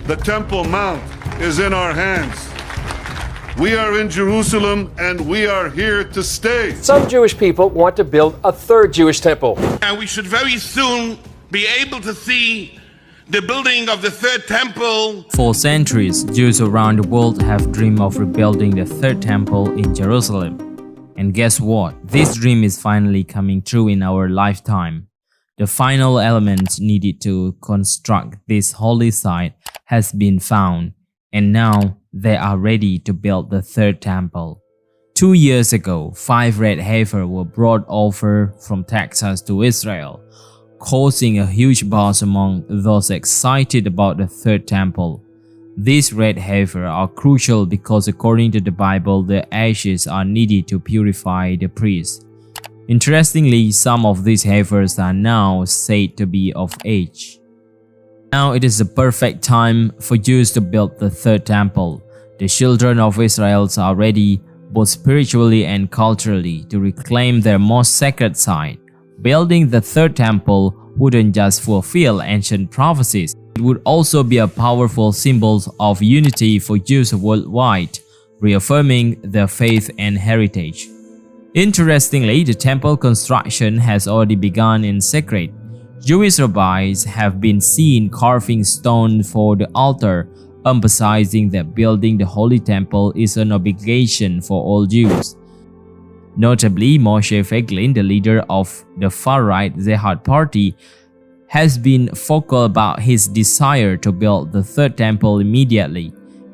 The Temple Mount is in our hands. We are in Jerusalem and we are here to stay. Some Jewish people want to build a third Jewish temple. And we should very soon be able to see the building of the third temple. For centuries, Jews around the world have dreamed of rebuilding the third temple in Jerusalem. And guess what? This dream is finally coming true in our lifetime. The final element needed to construct this holy site has been found, and now they are ready to build the third temple. 2 years ago, 5 Red Heifers were brought over from Texas to Israel, causing a huge buzz among those excited about the third temple. These Red Heifers are crucial because according to the Bible, their ashes are needed to purify the priest. Interestingly, some of these heifers are now said to be of age. Now it is the perfect time for Jews to build the third temple. The children of Israel are ready, both spiritually and culturally, to reclaim their most sacred site. Building the third temple wouldn't just fulfill ancient prophecies, it would also be a powerful symbol of unity for Jews worldwide, reaffirming their faith and heritage. Interestingly, the temple construction has already begun in secret. Jewish rabbis have been seen carving stone for the altar, emphasizing that building the Holy Temple is an obligation for all Jews. Notably, Moshe Feiglin, the leader of the far-right Zehad party, has been vocal about his desire to build the third temple immediately.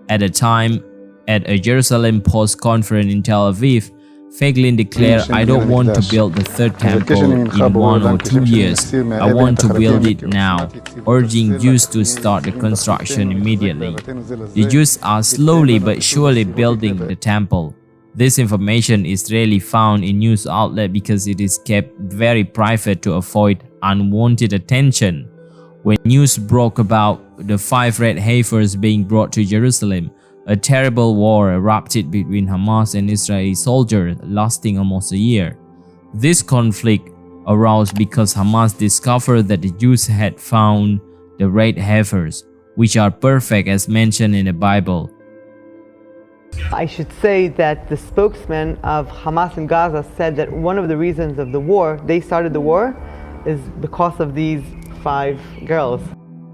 At a time, at a Jerusalem Post conference in Tel Aviv, Feiglin declared, "I don't want to build the third temple in 1 or 2 years. I want to build it now," urging Jews to start the construction immediately. The Jews are slowly but surely building the temple. This information is rarely found in news outlets because it is kept very private to avoid unwanted attention. When news broke about the 5 Red Heifers being brought to Jerusalem, a terrible war erupted between Hamas and Israeli soldiers, lasting almost a year. This conflict arose because Hamas discovered that the Jews had found the Red Heifers, which are perfect as mentioned in the Bible. I should say that the spokesman of Hamas in Gaza said that one of the reasons of the war, they started the war, is because of these 5 girls.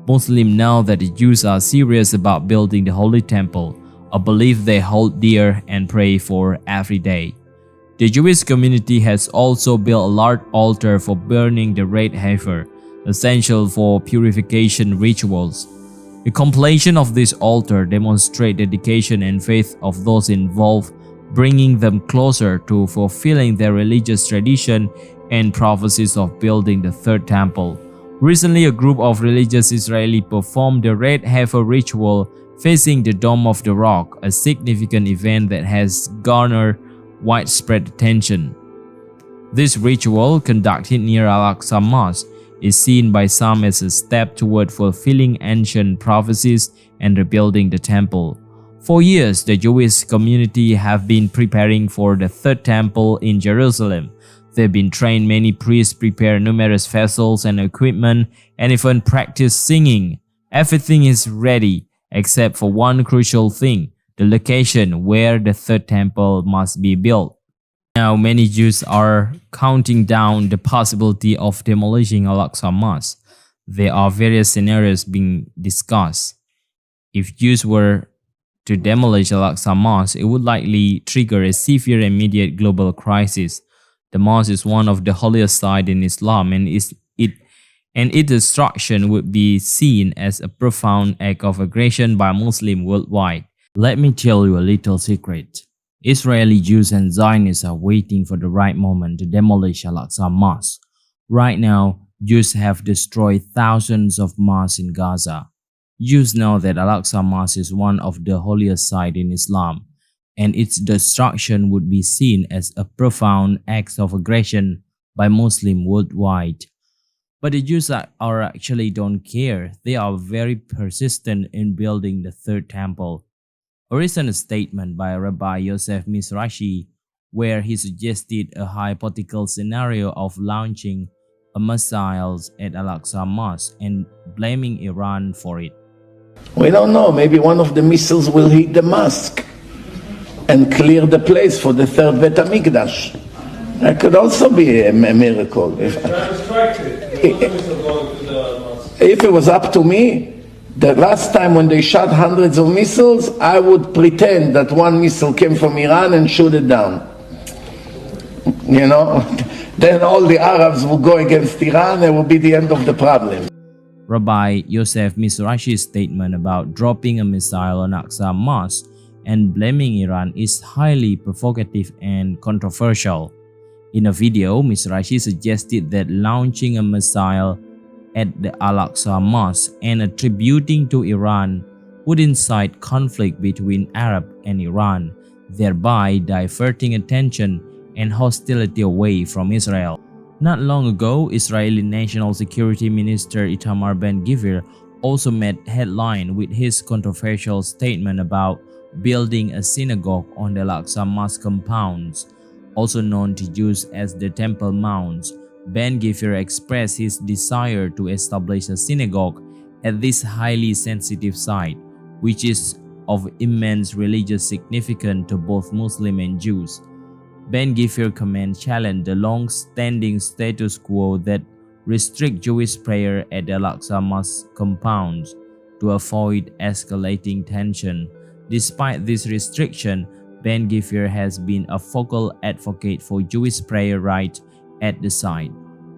Muslims know that the Jews are serious about building the Holy Temple, a belief they hold dear and pray for every day. The Jewish community has also built a large altar for burning the red heifer, essential for purification rituals. The completion of this altar demonstrates dedication and faith of those involved, bringing them closer to fulfilling their religious tradition and prophecies of building the third temple. Recently, a group of religious Israelis performed the Red Heifer ritual facing the Dome of the Rock, a significant event that has garnered widespread attention. This ritual, conducted near Al-Aqsa Mosque, is seen by some as a step toward fulfilling ancient prophecies and rebuilding the temple. For years, the Jewish community have been preparing for the third temple in Jerusalem. They've been trained many priests, prepare numerous vessels and equipment, and even practice singing. Everything is ready, except for one crucial thing, the location where the third temple must be built. Now, many Jews are counting down the possibility of demolishing Al-Aqsa Mosque. There are various scenarios being discussed. If Jews were to demolish Al-Aqsa Mosque, it would likely trigger a severe immediate global crisis. The mosque is one of the holiest sites in Islam, and its destruction would be seen as a profound act of aggression by Muslims worldwide. Let me tell you a little secret. Israeli Jews and Zionists are waiting for the right moment to demolish Al-Aqsa Mosque. Right now, Jews have destroyed thousands of mosques in Gaza. Jews know that Al-Aqsa Mosque is one of the holiest sites in Islam, and its destruction would be seen as a profound act of aggression by Muslims worldwide. But the Jews actually don't care. They are very persistent in building the third temple. A recent statement by Rabbi Yosef Mizrahi, where he suggested a hypothetical scenario of launching a missiles at Al-Aqsa Mosque and blaming Iran for it. We don't know. Maybe one of the missiles will hit the mosque and clear the place for the third Bet HaMikdash. That could also be a miracle. If it was up to me, the last time when they shot hundreds of missiles, I would pretend that one missile came from Iran and shoot it down. You know, then all the Arabs will go against Iran and it will be the end of the problem. Rabbi Yosef Mizrahi's statement about dropping a missile on Aqsa Mosque and blaming Iran is highly provocative and controversial. In a video, Mizrahi suggested that launching a missile at the Al-Aqsa Mosque and attributing to Iran would incite conflict between Arab and Iran, thereby diverting attention and hostility away from Israel. Not long ago, Israeli National Security Minister Itamar Ben-Gvir also made headline with his controversial statement about building a synagogue on the Al-Aqsa Mosque compounds, also known to Jews as the Temple Mounds. Ben-Gvir expressed his desire to establish a synagogue at this highly sensitive site, which is of immense religious significance to both Muslim and Jews. Ben-Gvir's comment challenged the long-standing status quo that restrict Jewish prayer at the Al-Aqsa Mosque compounds to avoid escalating tension. Despite this restriction, Ben-Gvir has been a vocal advocate for Jewish prayer rights at the site,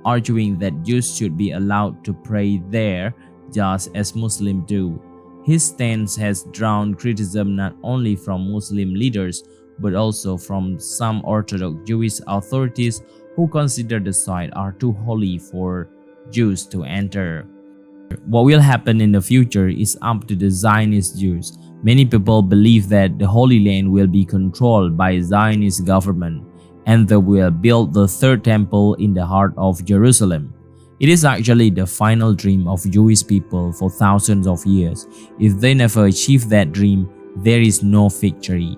arguing that Jews should be allowed to pray there just as Muslims do. His stance has drawn criticism not only from Muslim leaders but also from some Orthodox Jewish authorities who consider the site are too holy for Jews to enter. What will happen in the future is up to the Zionist Jews. Many people believe that the Holy Land will be controlled by Zionist government and they will build the third temple in the heart of Jerusalem. It is actually the final dream of Jewish people for thousands of years. If they never achieve that dream, there is no victory.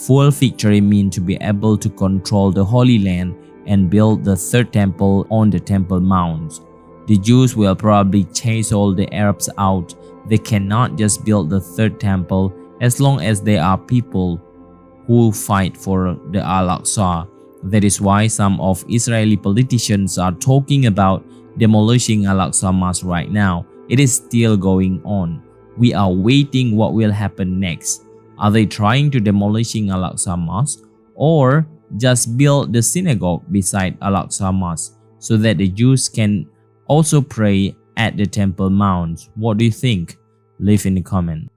Full victory means to be able to control the Holy Land and build the third temple on the Temple Mounts. The Jews will probably chase all the Arabs out. They cannot just build the third temple as long as there are people who fight for the Al-Aqsa. That is why some of Israeli politicians are talking about demolishing Al-Aqsa Mosque right now. It is still going on. We are waiting what will happen next. Are they trying to demolishing Al-Aqsa Mosque or just build the synagogue beside Al-Aqsa Mosque so that the Jews can also pray at the Temple Mounts? What do you think? Leave in the comment.